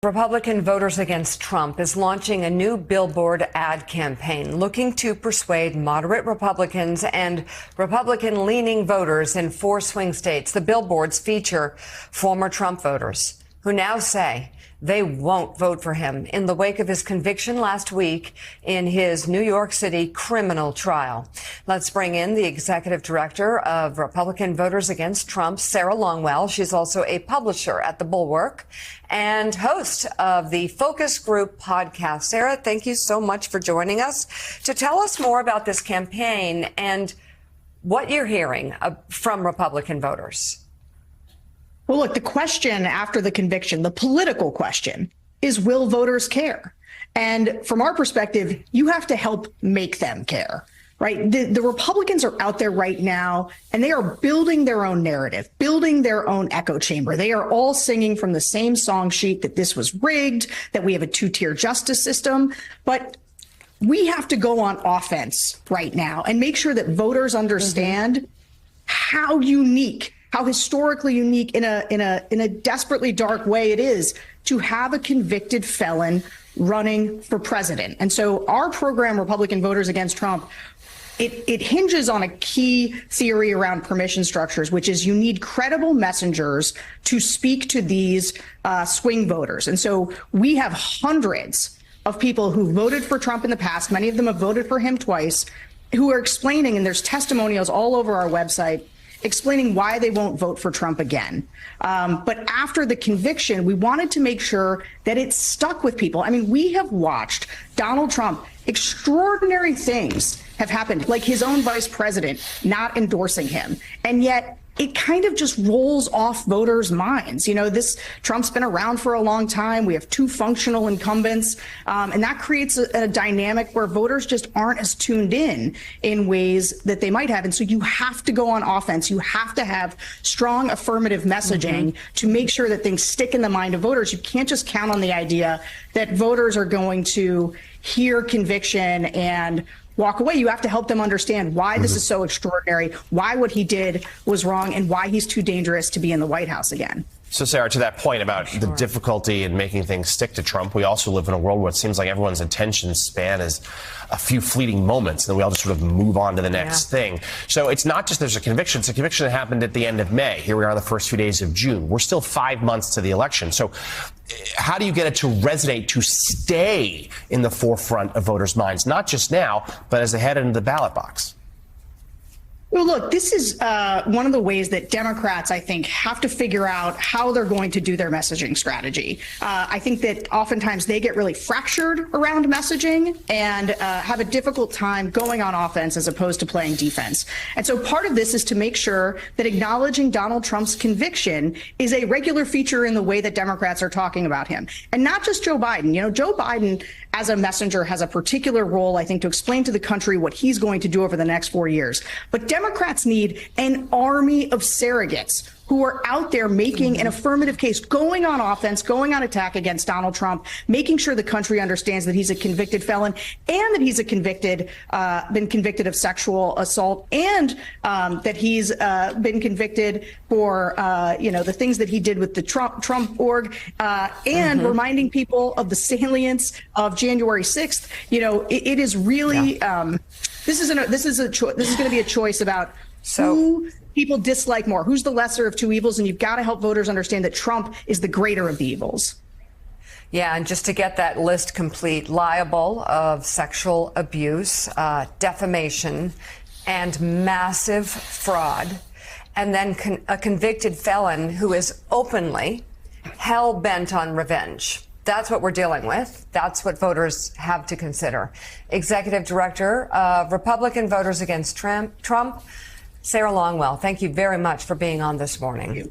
Republican Voters Against Trump is launching a new billboard ad campaign looking to persuade moderate Republicans and Republican-leaning voters in 4 swing states. The billboards feature former Trump voters who now say they won't vote for him in the wake of his conviction last week in his New York City criminal trial. Let's bring in the executive director of Republican Voters Against Trump, Sarah Longwell. She's also a publisher at The Bulwark and host of the Focus Group podcast. Sarah, thank you so much for joining us to tell us more about this campaign and what you're hearing from Republican voters. Well, look, the question after the conviction, the political question, is will voters care? And from our perspective, you have to help make them care, right? The Republicans are out there right now, and they are building their own narrative, building their own echo chamber. They are all singing from the same song sheet that this was rigged, that we have a 2-tier justice system. But we have to go on offense right now and make sure that voters understand how unique, how historically unique in a desperately dark way it is to have a convicted felon running for president. And so our program, Republican Voters Against Trump, it hinges on a key theory around permission structures, which is you need credible messengers to speak to these swing voters. And so we have hundreds of people who voted for Trump in the past. Many of them have voted for him twice, who are explaining, and there's testimonials all over our website, explaining why they won't vote for Trump again. But after the conviction, we wanted to make sure that it stuck with people. I mean, we have watched Donald Trump, extraordinary things have happened, like his own vice president not endorsing him. And yet it kind of just rolls off voters' minds. You know, Trump's been around for a long time. We have 2 functional incumbents, and that creates a dynamic where voters just aren't as tuned in ways that they might have. And so you have to go on offense. You have to have strong affirmative messaging to make sure that things stick in the mind of voters. You can't just count on the idea that voters are going to hear conviction and walk away. You have to help them understand why this is so extraordinary, why what he did was wrong, and why he's too dangerous to be in the White House again. So, Sarah, to that point about the difficulty in making things stick to Trump, we also live in a world where it seems like everyone's attention span is a few fleeting moments, and then we all just sort of move on to the next thing. So it's not just there's a conviction. It's a conviction that happened at the end of May. Here we are in the first few days of June. We're still 5 months to the election. So how do you get it to resonate, to stay in the forefront of voters' minds, not just now, but as they head into the ballot box? Well, look, this is one of the ways that Democrats, I think, have to figure out how they're going to do their messaging strategy. I think that oftentimes they get really fractured around messaging and have a difficult time going on offense as opposed to playing defense. And so part of this is to make sure that acknowledging Donald Trump's conviction is a regular feature in the way that Democrats are talking about him. And not just Joe Biden. You know, Joe Biden, as a messenger, has a particular role, I think, to explain to the country what he's going to do over the next 4 years. But Democrats need an army of surrogates who are out there making an affirmative case, going on offense, going on attack against Donald Trump, making sure the country understands that he's a convicted felon and that he's been convicted of sexual assault, and that he's been convicted for, the things that he did with the Trump org, and reminding people of the salience of January 6th. You know, it is really this is going to be a choice about who people dislike more, who's the lesser of 2 evils, and you've got to help voters understand that Trump is the greater of the evils. Yeah, and just to get that list complete: liable of sexual abuse, defamation, and massive fraud, and then a convicted felon who is openly hell-bent on revenge. That's what we're dealing with. That's what voters have to consider. Executive Director of Republican Voters Against Trump, Sarah Longwell, thank you very much for being on this morning.